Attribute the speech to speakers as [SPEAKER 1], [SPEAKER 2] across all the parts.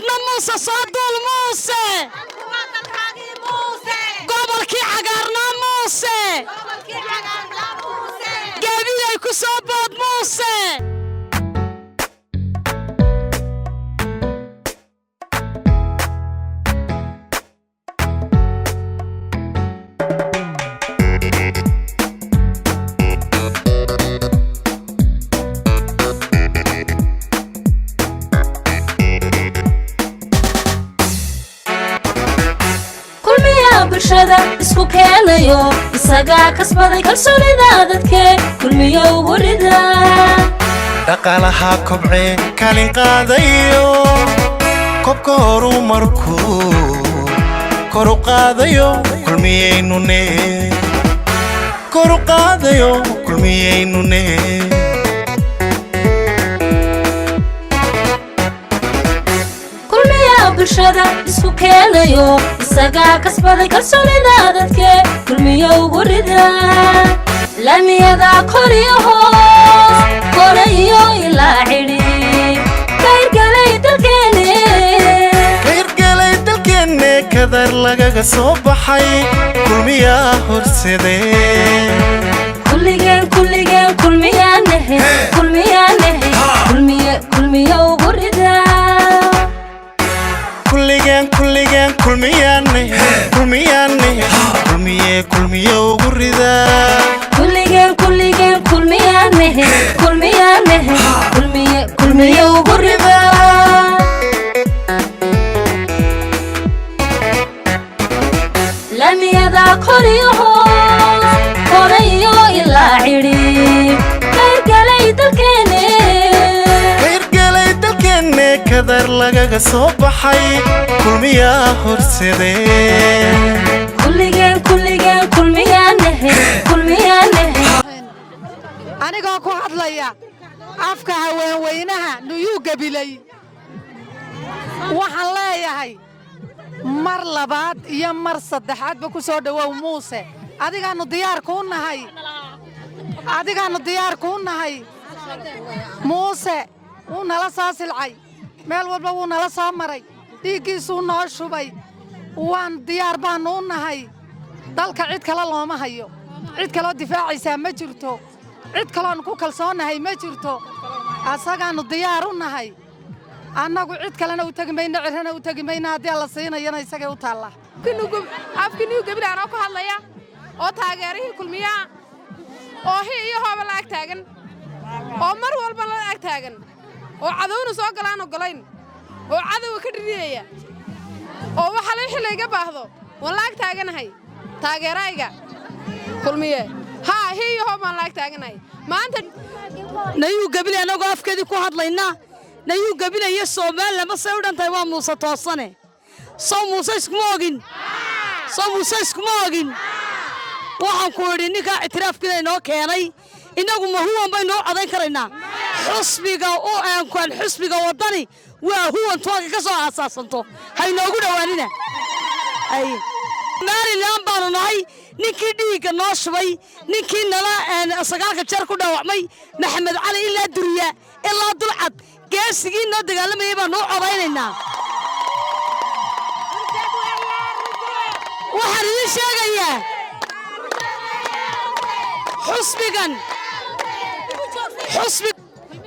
[SPEAKER 1] adna muuse soo duul muuse gobolkii cagaarnaa muuse gaadiiday ku soo bood muuse bulshada isku keenayo isaga kasbaday kalsoonida dadke kulmiyo warida
[SPEAKER 2] dhaqaalaha kobcee kaalin qaadayo kobka horumarku kor u qaadayo kulmiyeynune kor u qaadayo kulmiyeynune
[SPEAKER 1] bulshada isku keenayo isaga kasbaday kalsoonida dadke kulmiyo warida lamiyada qoriyo ilaa xidhi kayrgalay
[SPEAKER 2] dalkeenne kadar lagaga soo baxay kulmiya horsade
[SPEAKER 1] kulmiyaanahe kulmiyo warida
[SPEAKER 2] kulmiyaane kulmiye ugu rida
[SPEAKER 1] kulmiye ugu rida lamiyada qoriyo ilaa xidhi kayrgalay
[SPEAKER 2] dalkeenne kadar lagaga soo baxay kulmiya horsade
[SPEAKER 3] anigoo ku hadlaya afka haweenweynaha nuyuu gabilay waxaan leeyahay mar labaad iyo mar saddexaadba ku soo dhawow muuse adigaannu diyaar kuu nahay muuse wuu nala soo silcay meel walba wuu nala soo maray dhiiggiisuu noo shubay waan diyaar baannu u nahay dalka cid kale looma hayo cid kaloo difaacaysaa ma jirto cid kaloon ku kalsoonnahay ma jirto asagaannu diyaar u nahay annagu cid kalena u tegi mayno cirrana u tegi mayno haddii alla siinayana isagay u taallaa
[SPEAKER 4] afkiniyu gabilaanoo ku hadlaya oo taageerihii kulmiyaa oo hi iyo hooba la ag taagan oo mar walba la ag taagan oo cadowna soo galaan ogolayn oo cadowga ka dhiriyaya oo waxa la xilliga baahdo waan la ag taaganahay taageerayga kulmiye haa hi iyo hooba la ag taaganahay maanta
[SPEAKER 1] nayuu gabilay anagoo afkeedii ku hadlaynaa nayuu gabilaya Soomaaliland ma say u dhantay waa muuse toosane soo muuse iskuma ogin waxaan ku yidhi ninka itiraafkina inoo keenay inagu ma huwan bay noo codayn karaynaa xusbiga wadani waa huwan toonka ka soo aasaasanto haynoogu dhowaanina Maryland baanu nahay ninkii dhiigga noo shubay ninkii nala sagaalka jeer ku dhaawacmay Maxamed Cali ilaa Duriya ilaa Dulcad geesigii noo dagaalamayay baan noo codaynaynaa waxaan idin sheegayaa xusbig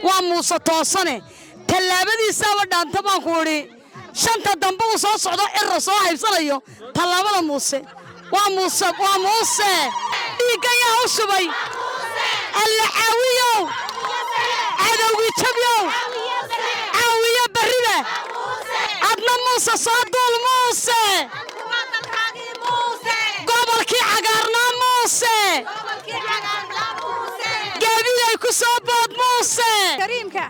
[SPEAKER 1] waa muuse toosane tallaabadiisaaba dhaanta baan ku idhi shanta dambe uu soo socdo cirra soo haybsanayo tallaabada muuse waa muuse dhiigga yaa u shubay alla caawiyow cadowgii jabyow caawiyo barriba adna muuse soo duul muuse gobolkii cagaarnaa muuse gaadiiday ku soo bood muuse
[SPEAKER 4] kariimka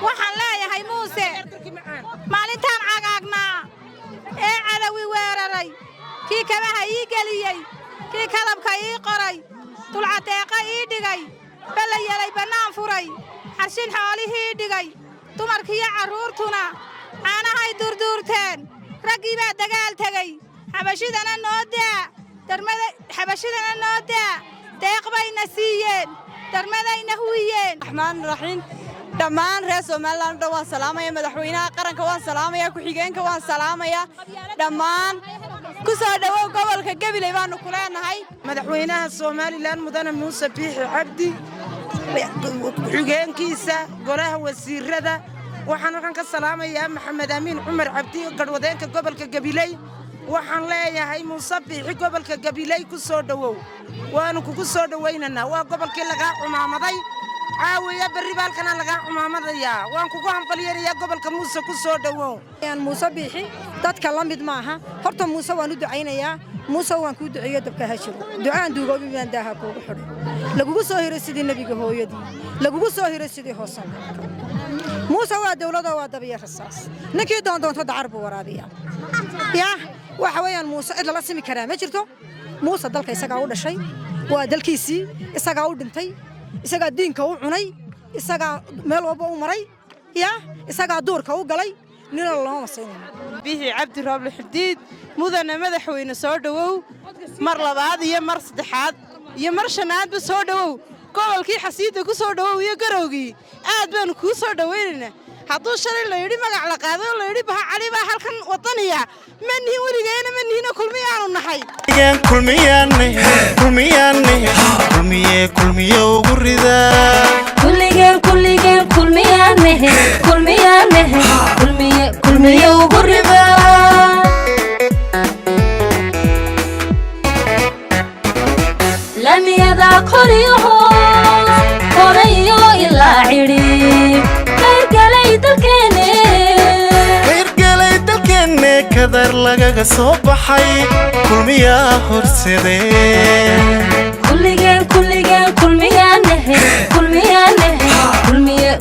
[SPEAKER 4] waxaan leeyahay muuse maalintaan cagaagnaa ee cadawi weeraray kii kabaha ii geliyey kii kadabka ii qoray dulcadeeqa ii dhigay balla yelay bannaan furay xarshin xoolihii dhigay dumarkiiyo carruurtuna caanahay durduurteen raggii baa dagaal tegey xabashidana noo daa deeq bayna siiyeen darmadayna huwiyeen
[SPEAKER 3] raxmaan raxiim
[SPEAKER 4] dhammaan reer Soomaaliland waan salaamaya madaxweynaha qaranka waan salaamaya ku xigeenka waan salaamaya dhammaan ku soo dhawow gobolka Gabiley baanu ku leenahay
[SPEAKER 5] madaxweynaha Soomaaliland mudane Muuse Biixi Cabdi xigeenkiisa golaha wasiirada waxaan ka salaamayaa Maxamed Amiin Cumar Cabdi garwadeenka gobolka Gabiley waxaan leeyahay Muuse Biixi gobolka Gabiley ku soo dhawow waanu kugu soo dhaweynana waa gobolkii laga xumaamaday caawiya bari baalkana laga xumaamadayaa waan kugu hambalyeeyaa gobolka Muuse ku soo dhawow
[SPEAKER 3] aan Muuse Biixi dadka la mid maaha horta Muuse waan u ducaynayaa Muuse waan ku duceeyo dabka hashiro ducaan duugoobi baan daaha kuugu xidhay lagugu soo hiray sidii nabiga hooyadii lagugu soo hiray sidii hoosan Muuse waa dawladda waa dabiya rasaas ninkii doonto dacar buu waraabiya yaa waxa weeyaan Muuse cid la simi karaa ma jirto Muuse dalka isaga u dhashay waa dalkiisii isaga u dhintay isaga diinka u cunay isaga meel walba u maray yaa isaga duurka u galay nin loo masaynayo
[SPEAKER 5] Biixi Cabdi Rooble Xadiid mudane madaxweyne soo dhawow mar labaad iyo mar saddexaad iyo mar shanaad ba soo dhawow gobolkii xasiida ku soo dhawow iyo garowgii aad baan ku soo dhaweynaa hadduu shalay la yiri magac la qaado la yiri baha cali baa halkan wadaniya manihi warigeena manihina kulmiyaanu nahay
[SPEAKER 2] kulmiye ugu rida
[SPEAKER 6] kulmiye ugu rida lamiyada qoriyo qorayo ilaa ciri qayrgalay
[SPEAKER 2] dalkeenne kadar lagaga soo baxay kulmiyaa horsadee
[SPEAKER 6] kulmiye